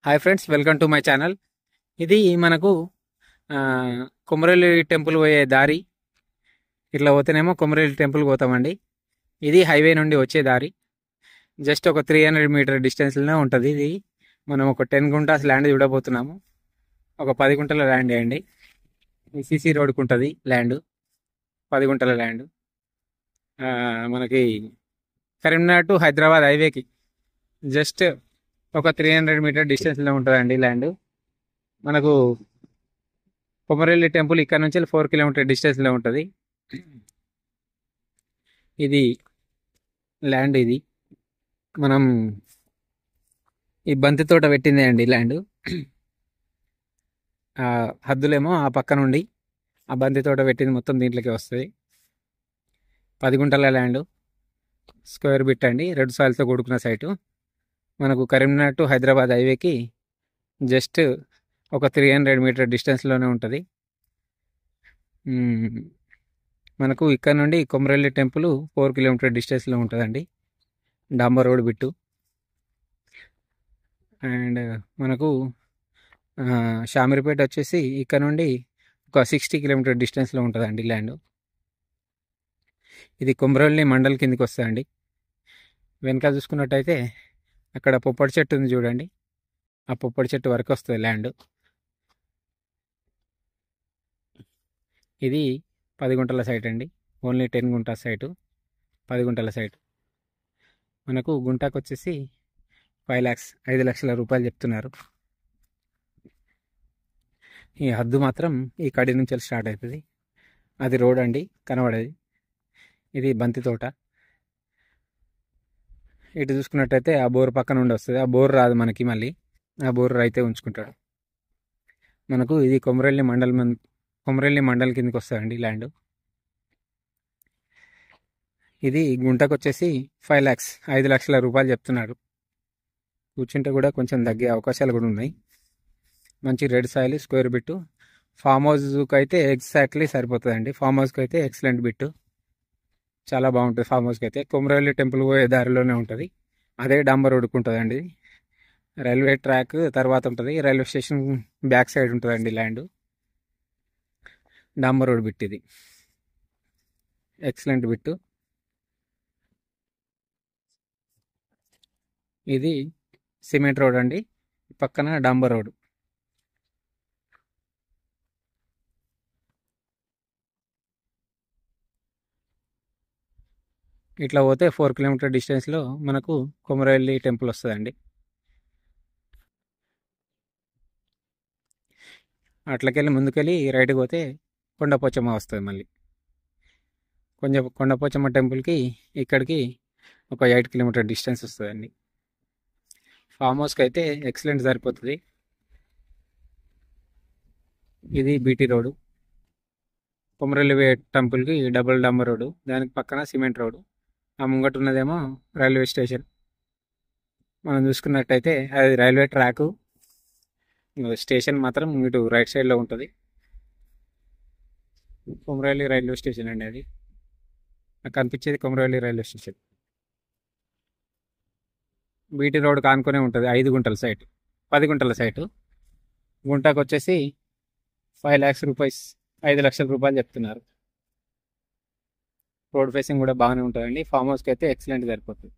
Hi friends, welcome to my channel. ఇది మనకు Komaravelli temple పోయే దారి. ఇట్లా పోతేనేమో కొమరవెల్లి టెంపుల్ పోతామండి. ఇది హైవే నుండి వచ్చే దారి. జస్ట్ ఒక 300 మీటర్ డిస్టెన్స్లోనే ఉంటుంది. ఇది మనం ఒక 10 గుంటాస్ ల్యాండ్ చూడబోతున్నాము. ఒక 10 గుంటల ల్యాండ్ అండి. సిసి రోడ్కు ఉంటుంది ల్యాండ్, 10 గుంటల ల్యాండ్. మనకి కరీంనగర్ టు హైదరాబాద్ హైవేకి జస్ట్ ఒక 300 మీటర్ డిస్టెన్స్లో ఉంటుందండి ల్యాండ్. మనకు కొమరవెల్లి టెంపుల్ ఇక్కడ నుంచి 4 కిలోమీటర్ డిస్టెన్స్లో ఉంటుంది. ఇది ల్యాండ్. ఇది మనం ఈ బంతి తోట పెట్టిందే అండి ల్యాండ్. హద్దులేమో ఆ పక్క నుండి ఆ బంతి తోట పెట్టింది మొత్తం దీంట్లోకి వస్తుంది. 10 గుంటల ల్యాండ్, స్క్వేర్ బిట్ అండి, రెడ్ సాయిల్తో కూడుకున్న సైటు. మనకు కరీంనగర్ టు హైదరాబాద్ హైవేకి జస్ట్ ఒక 300 మీటర్ డిస్టెన్స్లోనే ఉంటుంది. మనకు ఇక్కడ నుండి కొమరవెల్లి టెంపుల్ 4 కిలోమీటర్ డిస్టెన్స్లో ఉంటుందండి, డాంబర్ రోడ్ బిట్టు. అండ్ మనకు షామీర్పేట వచ్చేసి ఇక్కడ నుండి ఒక 60 కిలోమీటర్ డిస్టెన్స్లో ఉంటుందండి ల్యాండ్. ఇది కొమరవెల్లి మండల్ కిందకి వస్తుందండి. వెనక చూసుకున్నట్టయితే అక్కడ పొప్పడి చెట్టు ఉంది చూడండి, ఆ పొప్పడి చెట్టు వరకు వస్తుంది ల్యాండ్. ఇది 10 గుంటల సైట్ అండి, ఓన్లీ 10 గుంటా సైటు, 10 గుంటల సైట్. మనకు గుంటాకు వచ్చేసి 5 లక్షల రూపాయలు చెప్తున్నారు. ఈ హద్దు మాత్రం ఈ కడి నుంచి స్టార్ట్ అవుతుంది. అది రోడ్ అండి కనబడేది. ఇది బంతి తోట. ఇటు చూసుకున్నట్టయితే ఆ బోర్ పక్కన ఉండి వస్తుంది. ఆ బోర్ రాదు మనకి, మళ్ళీ ఆ బోర్ రైతే ఉంచుకుంటాడు. మనకు ఇది కొమరవెల్లి మండల్ కిందకి వస్తుందండి ల్యాండ్. ఇది గుంటకు వచ్చేసి 5 లక్షల రూపాయలు చెప్తున్నారు. కూర్చుంటే కూడా కొంచెం తగ్గే అవకాశాలు కూడా ఉన్నాయి. మంచి రెడ్ సాయిల్, స్క్వేర్ బిట్టు. ఫామ్ హౌస్కి అయితే ఎగ్జాక్ట్లీ సరిపోతుందండి. ఫామ్ హౌస్కి అయితే ఎక్సలెంట్ బిట్టు, చాలా బాగుంటుంది. ఫామ్ హౌస్కి అయితే కొమరవెల్లి టెంపుల్ పోయే దారిలోనే ఉంటుంది. అదే డాంబర్ రోడ్డుకు ఉంటుందండి. రైల్వే ట్రాక్ తర్వాత ఉంటుంది, రైల్వే స్టేషన్ బ్యాక్ సైడ్ ఉంటుందండి ల్యాండ్. డాంబర్ రోడ్ బిట్, ఇది ఎక్సలెంట్ బిట్టు. ఇది సిమెంట్ రోడ్ అండి, పక్కన డాంబర్ రోడ్. ఇట్లా పోతే 4 కిలోమీటర్ డిస్టెన్స్లో మనకు కొమరవెల్లి టెంపుల్ వస్తుందండి. అట్లకెళ్ళి ముందుకెళ్ళి రైట్కి పోతే కొండపోచమ్మ వస్తుంది. మళ్ళీ కొండపోచమ్మ టెంపుల్కి ఇక్కడికి ఒక 8 కిలోమీటర్ డిస్టెన్స్ వస్తుందండి. ఫామ్ హౌస్కి అయితే ఎక్సలెంట్ సరిపోతుంది. ఇది బీటీ రోడ్డు. కొమరవెల్లి టెంపుల్కి డబుల్ డాంబర్ రోడ్డు, దానికి పక్కన సిమెంట్ రోడ్డు. ఆ ముంగట ఉన్నదేమో రైల్వే స్టేషన్. మనం చూసుకున్నట్టయితే అది రైల్వే ట్రాకు. స్టేషన్ మాత్రం ఇటు రైట్ సైడ్లో ఉంటుంది. కొమరవెల్లి రైల్వే స్టేషన్ అండి అది. నాకు కనిపించేది Komaravelli railway station. BT road కానుకొనే ఉంటుంది. 5 గుంటల సైట్, 10 గుంటల సైటు. గుంటాకు వచ్చేసి 5 lakhs రూపీస్, 5 లక్షల రూపాయలు చెప్తున్నారు. రోడ్ ఫేసింగ్ కూడా బాగానే ఉంటుందండి. ఫామ్ హౌస్కి అయితే ఎక్సలెంట్ సరిపోతుంది.